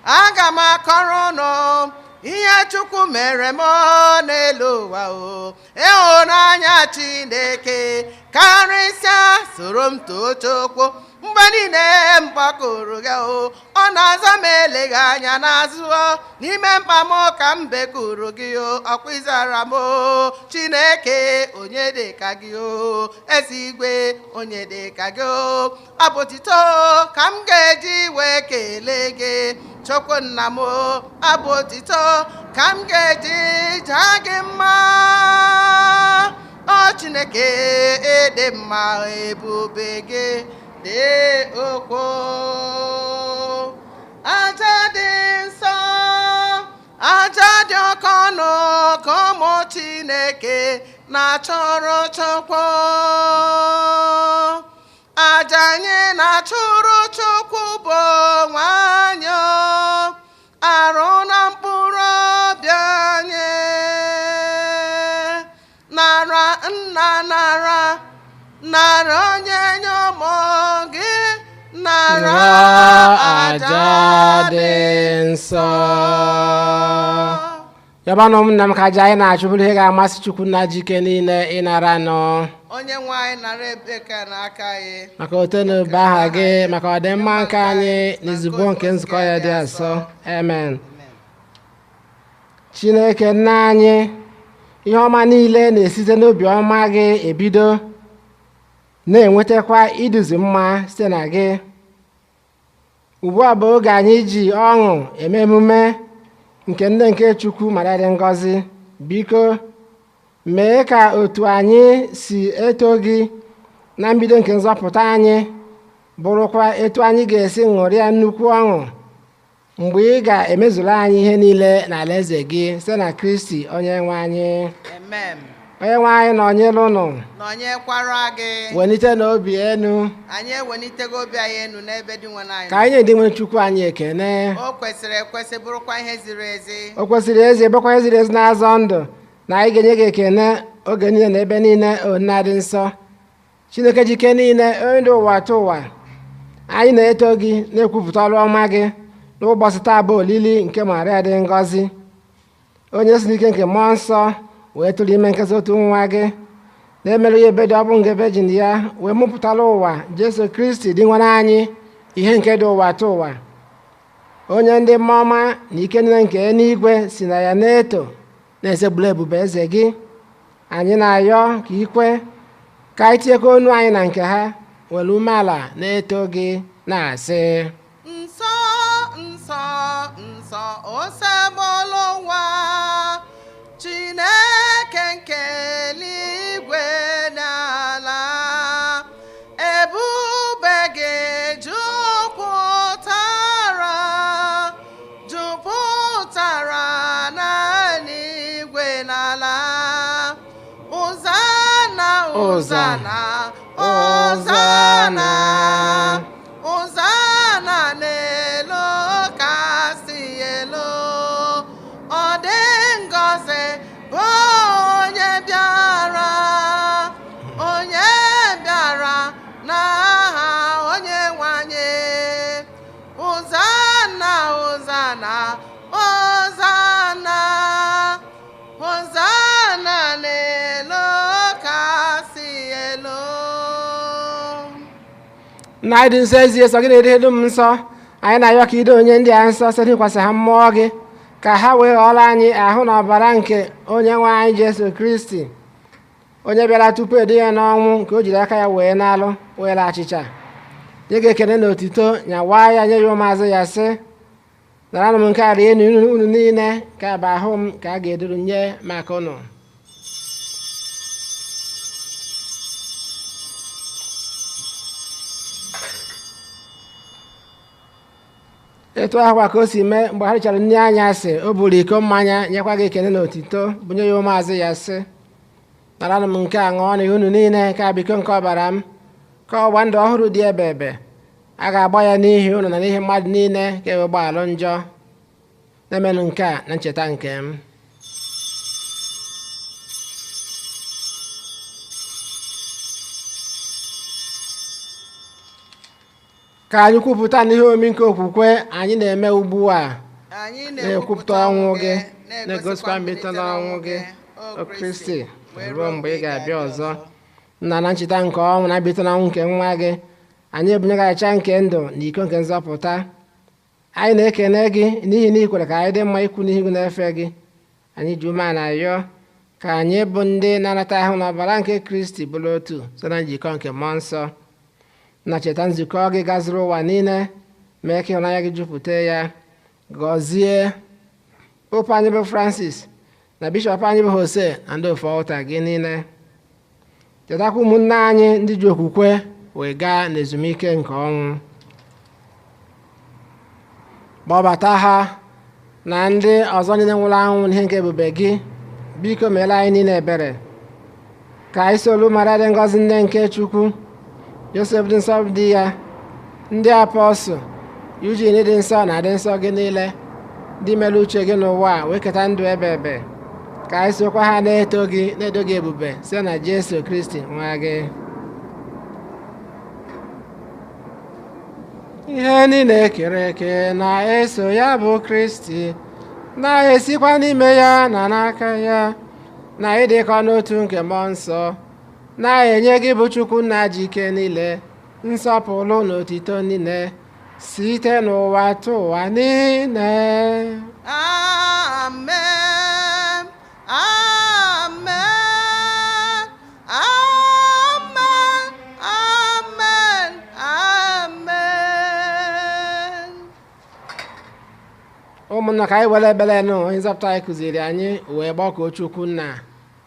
Aga m akọrọ ụnụ ihe Chukwu mere m n'elu ụwa o ịhụnanya Chineke karịsịa soro m too Chukwu mgbe niile m kpọkuru gị o ọ na-aza m eleghị anya n'azụ n'ime mkpa m ka m bekuru gị o ọkpụzara m o Chineke onye dị ka gị o eze igwe onye dị ka gị o abụ otito ka m ga-eji wee kelee gị Chukwu nna m abụ otito ka m ga-eji jaa gị mma o Chineke ịdị mma ebube gị dị okwu aja dị nsọ aja dị oke ọnụ ka ụmụ Chineke na-achọrọ Chukwu aja anyị na-achụrụ Chukwu bụ onwe anyị arụ na mkpụrụ obi anyị nara nna nara onye nye ụmụ gị nara aja dị nsọ yabanụ ụmụnna m ka aja anyị na-achụbụrụ ihe ga-amasị Chukwu nna jike niile ịnara nọ onye nwe anyị nara ebeka n'aka anyị maka ote na ube aha gị maka ọdịmma nke anyị n'izugbo nke nzukọ ya dị asọ amen. Chineke nna anyị ihe ọma niile na-esite n'obi ọma gị ebido na-enwetakwa iduzi mma site na gị. Ugbu a bụ oge anyị ji ọṅụ eme emume nke nne nke Chukwu mara dị ngọzi. Biko mee ka otu anyị si eto gị na mbido nke nzọpụta anyị bụrụkwa etu anyị ga-esi ṅụrịa nnukwu ọṅụ mgbe ị ga-emezuru anyị ihe niile n'alaeze gị site na Kristi onye nwe anyị. Amen. Onye nwe anyị nọnyere ụnụ nọnyekwara gị welite n'obi enu anyị ewelitego obi anyị enu n'ebe dị nwe anyị ka anyị dị nwere Chukwu anyị ekene. o kwesịrị ekwesị bụrụkwa ihe ziri ezi O kwesịrị ezi bụkwa ihe ziri ezi na-azọ ndụ na anyị ga-enye gị ekene oge niile na ebe niile ona dị nsọ. Chineke jike niile onye ndị ụwa tụ ụwa anyị na-eto gị na-ekwupụta ọrụ ọma gị n'ụbọchị taa bụ olili nke Maria dị ngọzi onye si n'ike nke mmụọ nsọ wee tụrụ ime nkesa otu nwa gị na-emerụ ya ebe dị ọ bụ nke vejin ya wee mụpụtara ụwa Jesu Kristi dị nwere anyị ihe nke dị ụwa tụ ụwa onye ndị mmụọ ọma na ike niile nke eluigwe si na ya na-eto na-esegburu ebube eze gị. Anyị na-ayọ ka ikwe ka anyị tinyekọ onu anyị na nke ha were umeala na-eto gị na-asị nsọ nsọ nsọ osebụlụ ụwa Chineke nke eluigwe n'ala ebube gị jupụtara n'eluigwe n'ala Hosanna Hosanna Hosanna Hosanna n'elu kasị elu ọ dị ngọzi bụ onye bịara n'aha onye nwe anyị Hosanna Hosanna Hosanna Hosanna n'elu kasị elu. nna anyị dị nsọ ezie sọ gị na-ededu m nsọ anyị na-ayọ ka ide onye ndị a nsọ site n'ikwasị ha mmụọ gị ka ha wee ghọrọ anyị ahụ na ọbara nke onye nwe anyị Jesu Kristi onye bịara tupu edu ya n'ọnwụ nke o jiri aka ya wee n'alụ were achịcha nye gị ekele na otito nyawaa ya nye ya ụmụazụ ya sị naranụ m nke a rie unu niile ka bụ ahụ m ka a ga-eduru nye maka unu. etu ahụkwa ka o si mee mgbe ha richara nri anya sị o buru iko mmanya nyekwa gị ekele na otito bunye ya ụmụazụ ya sị naranụ m nke a ṅụọ na ihe unu niile ka bụ iko nke ọbara m ka ọgba ndụ ọhụrụ dị ebe ebe a ga-agba ya n'ihi unu na n'ihi mmadụ niile ka ewe gbaalụ njọ na-emenụ nke a na ncheta nke m. ka anyị kwupụta n'ihe omi nke okwukwe anyị na-eme ugbu a anyị na-ekwupụta ọnwụ gị na-egosikwa mbilite n'ọnwụ gị o Kristi ruo mgbe ị ga-abịa ọzọ. Nna, na ncheta nke ọnwụ na mbilite n'ọnwụ nke nwa gị, anyị ebunyegachicha nke ndụ na iko nke nzọpụta. Anyị na-ekene gị n'ihi na ị kwere ka anyị dị mma ikwu n'ihu na-efe gị. Anyị ji ume na arịọ ka anyị bụ ndị na-anata ahụ na ọbara nke Kristi bụrụ otu site na njikọ nke mmụọ nsọ. Na cheta nzukọ gị gazuru ụwa niile, mee ka ịhụnanya gị jupụta ya. Gọzie pope anyị bụ Francis na bishọp anyị bụ Jose na ndị ofe ọlta gị niile. Chetakwa ụmụnne anyị ndị ji okwukwe wee gaa n'ezumike nke ọnwụ. Kpọbata ha na ndị ọzọ niile nwụrụ anwụ n'ihe nke ebube gị. Biko meela anyị niile ebere ka anyị solu mara dị ngọzi nne nke Chukwu, Josef dị nsọ di ya, ndị apọstụl, Eugene dị nsọ na adị nsọ gị niile, ndị mere uche gị n'ụwa wee keta ndụ ebe ebe. Ka anyị sokwa ha na-eto gị ebube site na Jesu Kristi nwa gị. Ihe niile kere eke na-eso ya bụ Kristi, na-esikwa n'ime ya na n'aka ya, na ịdịkọ n'otu nke mmụọ nsọ, na-enye gị bụ Chukwu nna ji ike niile, nsọpụrụ na otito niile, site n'ụwa tụ ụwa niile. Amen. Amen. Amen. Amen. Amen. Ụmụnna, ka anyị were ebere nụ onye nzọpụta anyị kụziri anyị wee gbakọọ Chukwu nna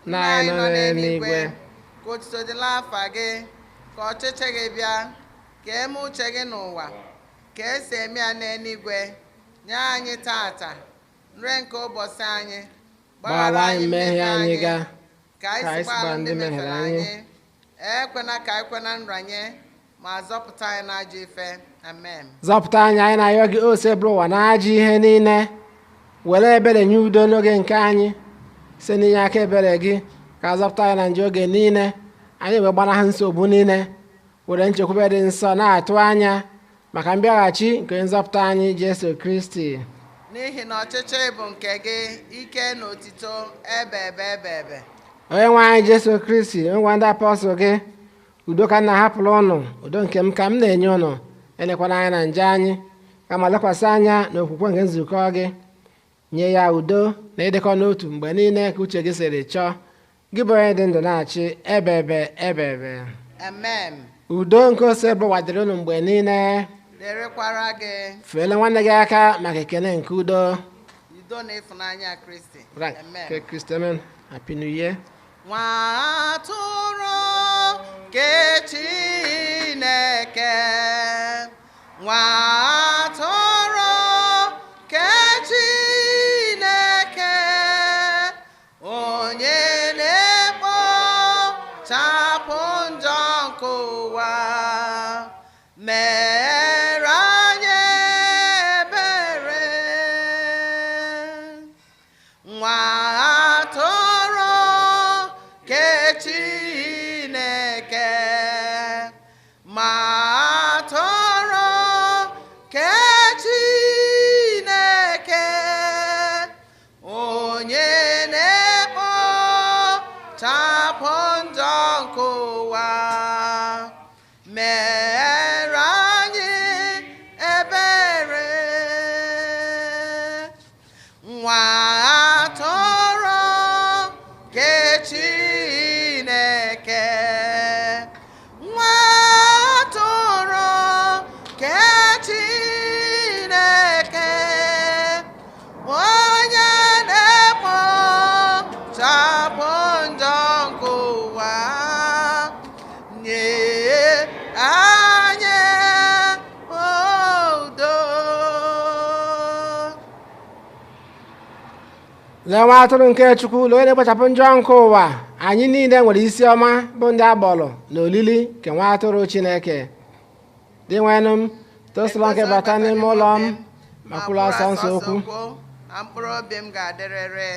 na anyị nọ n'eluigwe. Ka otuto dịla afa gị, ka ọchịchị gị bịa, ka eme uche gị n'ụwa ka esi eme ya n'eluigwe. Nye anyị tata nri nke ụbọchị anyị, gbaghara anyị mmehie anyị ga ka anyị si gbaghara ndị mehiere anyị. Ekwena ka anyị kwe na nranye, ma zọpụta anyị n'ajọ ife. Amen. Zọpụta anyị na-ayọ gị ose bụrụ ụwa n'ajọ ihe niile. Were ebere nye udo n'oge nke anyị site n'inye aka ebere gị, ka zọpụta anyị na njọ oge niile. Anyị wee gbanahụ nsogbu niile, were nchekwube dị nsọ na-atụ anya maka mbịaghachi nke nzọpụta anyị Jesu Kristi. N'ihi na ọchịchị bụ nke gị, ike na otito ebe ebe. Onye nwe anyị Jesu Kristi, ngwa ndị apọstụl gị, udo ka m na-ahapụrụ ụnụ, udo nke m ka m na-enye ụnụ. Elekwana anya na njọ anyị, kama lekwasị anya na okwukwe nke nzukọ gị. Nye ya udo na ịdịkọ n'otu mgbe niile ka uche gị siri chọọ. Gị bụ onye dị ndụ na-achị ebe ebe. Amen. Udo nke ose bụ ụwa dịrị ụnụ mgbe niile. Dịrịkwara gị. Feele nwanne gị aka maka ekele nke udo. Udo na ịfụnanya Kristi. Amen. Kristi, amen. Happy New Year. Nwa atụrụ nke Chineke, nwa atụrụ nke Chineke, onye na-ekpochapụ njọ nke ụwa, mere anyị ebere. Nwa atụrụ nke Chineke, ma atụrụ nke Chineke, onye na-ekpochapụ njọ nke ụwa, mere anyị ebere. Nwa atụrụ nke Chineke, nwa atụrụ nke Chineke, onye na-ekpochapụ njọ nke ụwa, nye anyị udo. Lee nwa atụrụ nke Chukwu, lee onye na-ekpochapụ njọ nke ụwa. Anyị niile nwere isi ọma bụ ndị agbọrọ na olili nke nwa atụrụ Chineke. Dị nwenụ m tosila nke bata n'ime ụlọ m ma kwuru asọ nsọ okwu. Na mkpụrụ obi m ga-adịrịrị.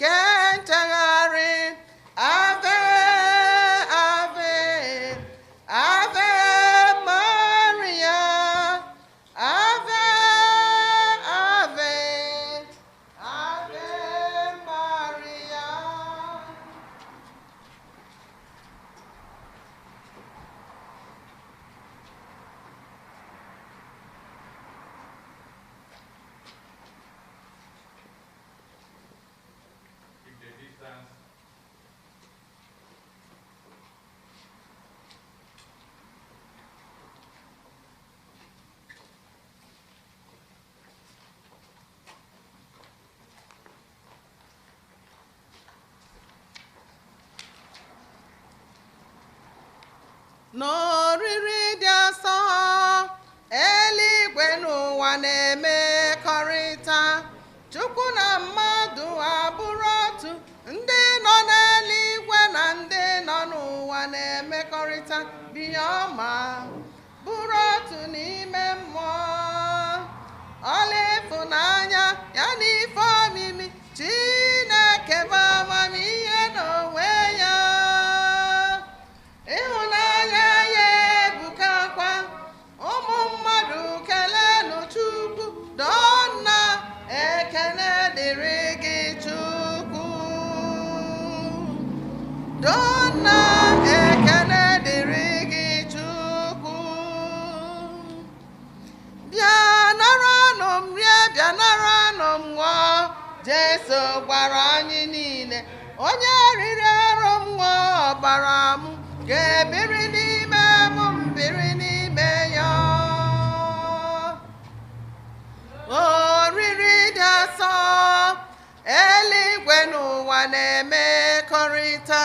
ke nchegharị. Ave, ave, ave Maria, ave, ave, ave Maria. N'oriri dị asọ, eluigwe n'ụwa na-emekọrịta. Chukwu na mmadụ abụrụ otu, ndị nọ n'eluigwe na ndị nọ n'ụwa na-emekọrịta. Biya ọma bụrụ otu n'ime mmụọ, ọla ịfụnanya ya na ife omimi. Chineke bụ amamihe n'onwe ya. Ịhụnanya ya ebukakwa. Ụmụ mmadụ kelenụ Chukwu. Dọnna ekele dịrị gị Chukwu. Dọnna ekele dịrị gị Chukwu. Bịa naranụ m rie, bịa naranụ m ṅụọ. Jesu gwara anyị niile, onye riri arụ m ṅụọ ọbara m, ga-ebiri n'ime m, mbiri n'ime ya. Oriri dị asọ, eluigwe n'ụwa na-emekọrịta.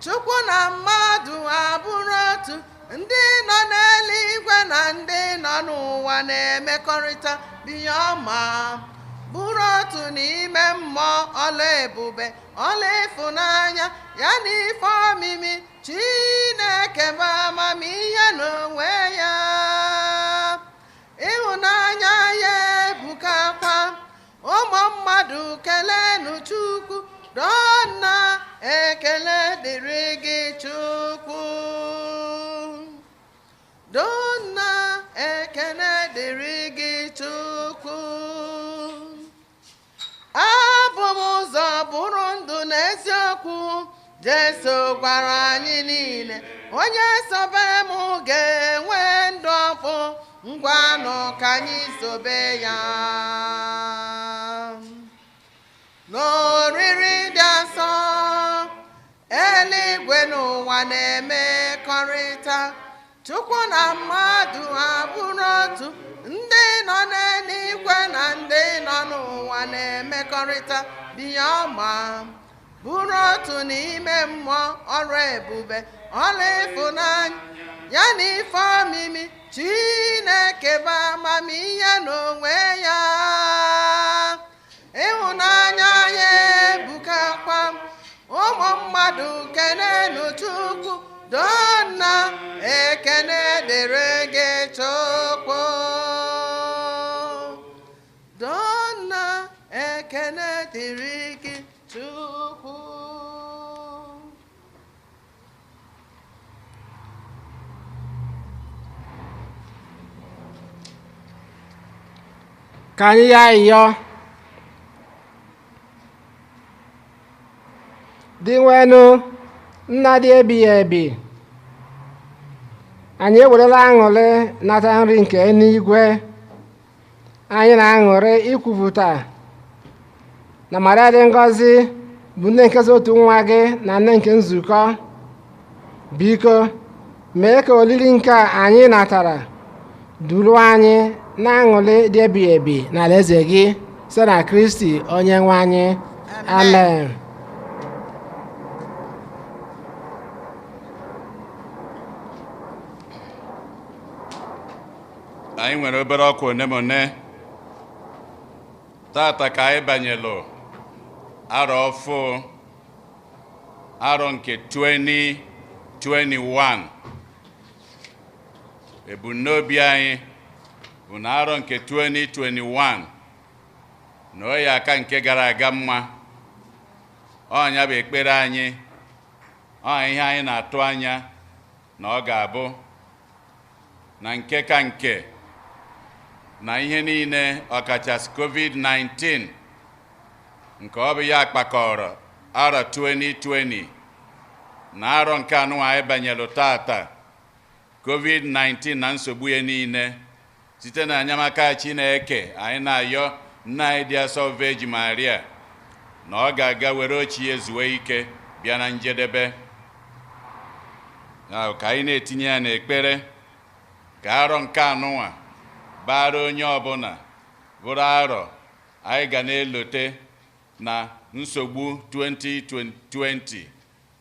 Chukwu na mmadụ abụrụ otu, ndị nọ n'eluigwe na ndị nọ n'ụwa na-emekọrịta. Biya ọma bụrụ otu n'ime mmụọ, ọla ebube, ọla ịfụnanya ya na ife omimi. Chineke bụ amamihe n'onwe ya. Ịhụnanya ya ebukakwa. Ụmụ mmadụ kelenụ Chukwu. Dọnna ekele dịrị gị Chukwu. Dọnna ekele dịrị gị Chukwu. Abụ m ụzọ, bụrụ ndụ na eziokwu. Jesu gwara anyị niile, onye sobe m ga-enwe ndụ ọfụ. Ngwanụ ka anyị sobe ya. N'oriri dị asọ, eluigwe n'ụwa na-emekọrịta. Chukwu na mmadụ abụrụ otu, ndị nọ n'eluigwe na ndị nọ n'ụwa na-emekọrịta. Biya ọma bụrụ otu n'ime mmụọ, ọrụ ebube, ọrụ ịfụnanya ya na ife omimi. Chineke bụ amamihe n'onwe ya. Ịhụnanya ya ebukakwa. Ụmụ mmadụ kelenụ Chukwu. Dọnna ekele dịrị gị Chukwu. Dọnna ekele dịrị gị Chukwu. Ka anyị ya ịyọ dị nwenụ nna dị ebighị ebi. Anyị ewerela aṅụrị nata nri nke eluigwe. Anyị na-aṅụrị ikwupụta na Maria dị ngọzi bụ nne nke otu nwa gị na nne nke nzukọ. Biko mee ka olili nke a anyị natara duru anyị na aṅụrị dị ebighị ebi na alaeze gị site na Kristi onye nwe anyị. Amen. Anyị nwere obere ọkụ onemone tata ka anyị banyelụ arọ ọfụ, arọ nke 2021. Ebumnobi anyị bụ na arọ nke 2021 na oyi aka nke gara aga mma ọnya bụ ekpere anyị, ihe anyị na-atụ anya na ọ ga-abụ na nke ka nke na ihe niile ọkachasị COVID-19 nke ọ bụ ya kpakọrọ arọ 2020 na arọ nke anụ anyị banyelụ tata, COVID-19 na nsogbu ya niile, site na enyemaka Chineke anyị na-ayọ nna anyị dị asọ Virgin Maria na ọ ga-aga were ochie zuwe ike bịa na njedebe. Ka anyị na-etinye ya n'ekpere ka arọ nke anụnwa bara onye ọbụla bụrụ arọ anyị ga na-elote na nsogbu 2020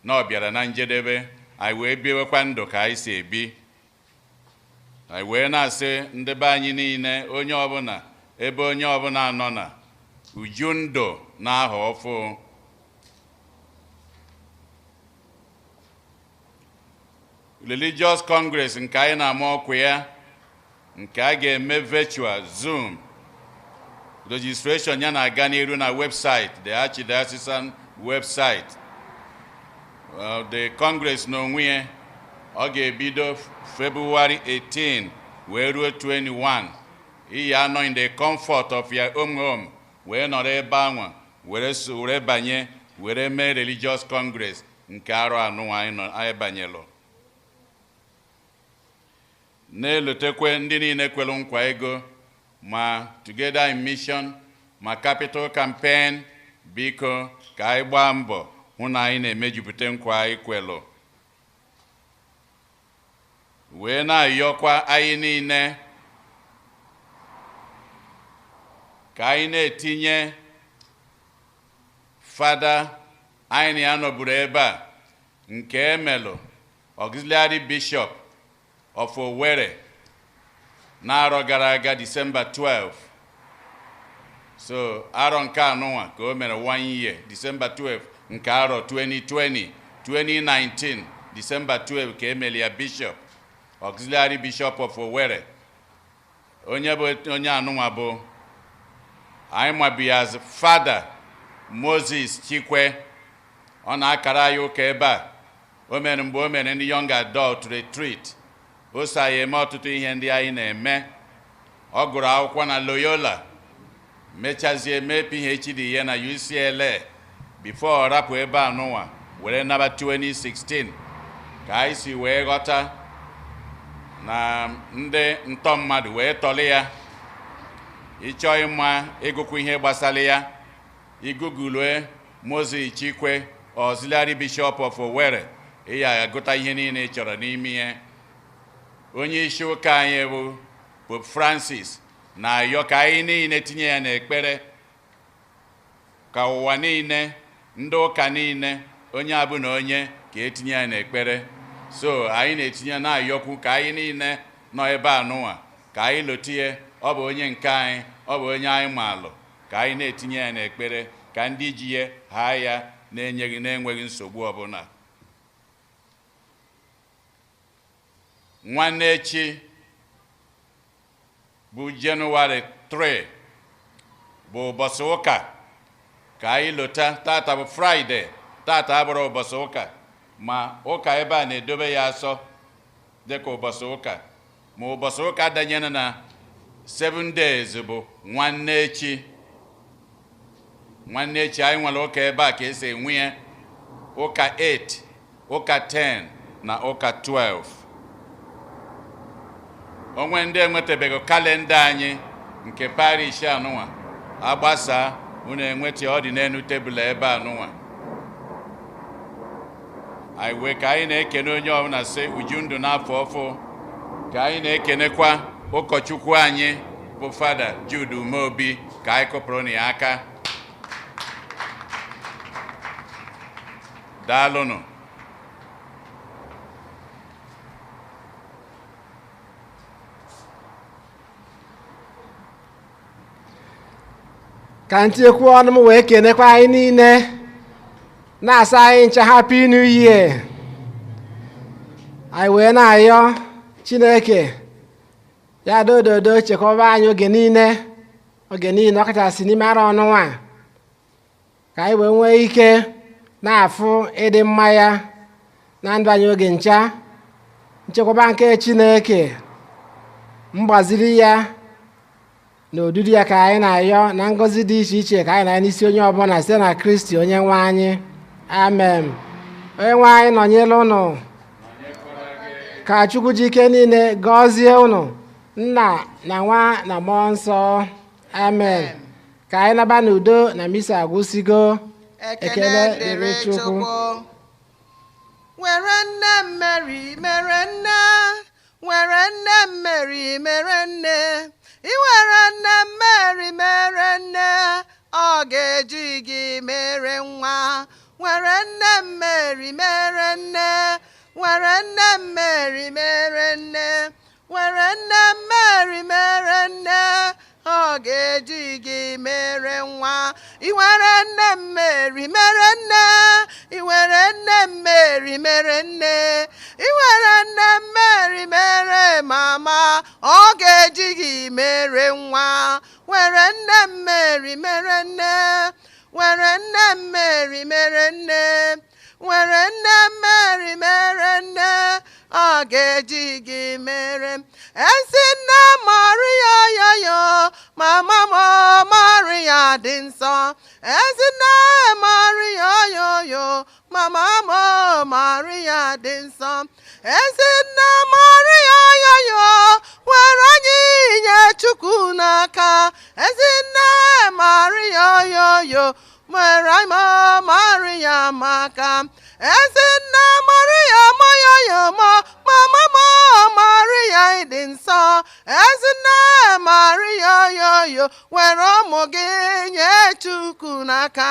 na ọ bịara na njedebe, anyị wee biwekwa ndụ ka anyị si ebi. Anyị wee na-asị ndị be anyị niile, onye ọbụla ebe onye ọbụla nọ na uju ndụ na aha ọfụ. Religious Congress nke anyị na-ama ọkụ ya, nke a ga-eme virtual Zoom. Registration ya na-aga n'iru na website, the Archdiocesan website. The Congress n'onwe ya ọ ga-ebido February 18 wee ruo 21. Iyi anọ in the comfort of your own home wee nọrọ ebe anwa were banye were mee Religious Congress nke arọ anụnwa anyị banyelụ. Na-elotekwe ndị niile kwelu nkwa ego ma Together in Mission ma Capital Campaign, biko ka anyị gbaa mbọ hụ na anyị na-emejupụta nkwa anyị kwelu. Wee na-ayọkwa anyị niile ka anyị na-etinye fada anyị ya nọburu ebe a nke emelụ Auxiliary Bishop of Owerri n'arọ gara aga December 12. So arọ nke anụnwa ka o mere 1 year, December 12 nke arọ 2020. 2019 December 12 ka emeli ya Bishop, Auxiliary Bishop of Owerri. Onye bụ onye anụnwa bụ anyị mabi as Father Moses Chikwe. Ọ na-akara anyị ụka ebe a. O mere mgbe o mere ndị Young Adult Retreat. O so anyị eme ọtụtụ ihe ndị anyị na-eme. Ọ gụrụ akwụkwọ na Loyola, mechazie mee PhD ya na UCLA before ọ rapụ ebe anụnwa were naba 2016. Ka anyị si wee ghọta na ndị ntọ mmadụ wee tọlị ya. Ịchọ ịma ịgụkwu ihe gbasara ya, igugulue Moses Chikwe, Auxiliary Bishop of Owerri, ya agụta ihe niile ị chọrọ n'ime ya. Onye isi ụka anyị bụ Pope Francis na-ayọ ka anyị niile tinye ya n'ekpere, ka ụwa niile, ndị ụka niile, onye abụ na onye ka etinye ya n'ekpere. So anyị na-etinye na-ayọkwu ka anyị niile nọ ebe anụnwa ka anyị lotie ọ bụ onye nke anyị, ọ bụ onye anyị maalụ, ka anyị na-etinye ya n'ekpere ka ndị ji ya haa ya na-enweghị nsogbu ọbụla. Nwanne echi bụ Jenụwarị 3 bụ ụbọchị ụka ka anyị lota. Tata bụ Fraịde, tata abụrụ ụbọchị ụka, ma ụka ebe a na-edobe ya asọ dịka ụbọchị ụka. Ma ụbọchị ụka danyere na 7 days bụ nwanne echi. Nwanne echi anyị nwere ụka ebe a ka esi enwe ya, ụka 8, ụka 10 na ụka 12. Onwe ndị enwetabeghị kalenda anyị nke parish anụnwa, agbasa unu enweta ọ dị n'elu tebụl ebe anụnwa. Anyị wee ka anyị na-ekene onye ọbụla sị uju ndụ n'afọ ọfụ. Ka anyị na-ekenekwa ụkọchukwu anyị bụ Fada Jude Umeobi, ka anyị kụpụrụ na ya aka. Daalụnụ. Ka ntinyekwu ọnụ m wee kenekwa anyị niile, na-asa anyị ncha Happy New Year. Anyị wee na-ayọ Chineke ya dododo chekwaba anyị oge niile, ọkachasị n'ime arọ ọnụnwa, ka anyị wee nwee ike na-afụ ịdị mma ya na ndụ anyị oge ncha, nchekwaba nke Chineke, mgbaziri ya na odudu ya ka anyị na-ayọ na ngọzi dị iche iche ka anyị na n'isi onye ọbụla site na Kristi onye nwe anyị. Amen. Onye nwe anyị nọnyere unu, ka Chukwu ji ike niile gọzie unu, Nna na Nwa na Mmụọ Nsọ. Amen. Ka anyị naba n'udo na misa agwụsigo. Ekele dịrị Chukwu. Were nne Mary mere nne, were nne Mary mere nne, iwere nne Mary mere nne, ọ ga-eji gị mere nwa. Were nne Mary mere nne, were nne Mary mere nne, were nne Mary mere nne, ọ ga-eji gị mere nwa. Iwere nne Mary mere nne, iwere nne Mary mere nne, iwere nne Mary mere mama, ọ ga-eji gị mere nwa. Were nne Mary mere nne, were nne Mary mere nne, were nne Mary mere nne, ọ ga-eji gị mere. Ezi nne Maria yoyo, mama m Maria dị nsọ. Ezi nne Maria yoyo, mama m Maria dị nsọ. Ezi nne Maria yoyo, were anyị nye Chukwu n'aka. Ezi nne Maria yoyo, were anyị Maria maka. Ezi nne Maria yoyo, mama m Maria dị nsọ. Ezi nne Maria yoyo, were ụmụ gị nye Chukwu n'aka.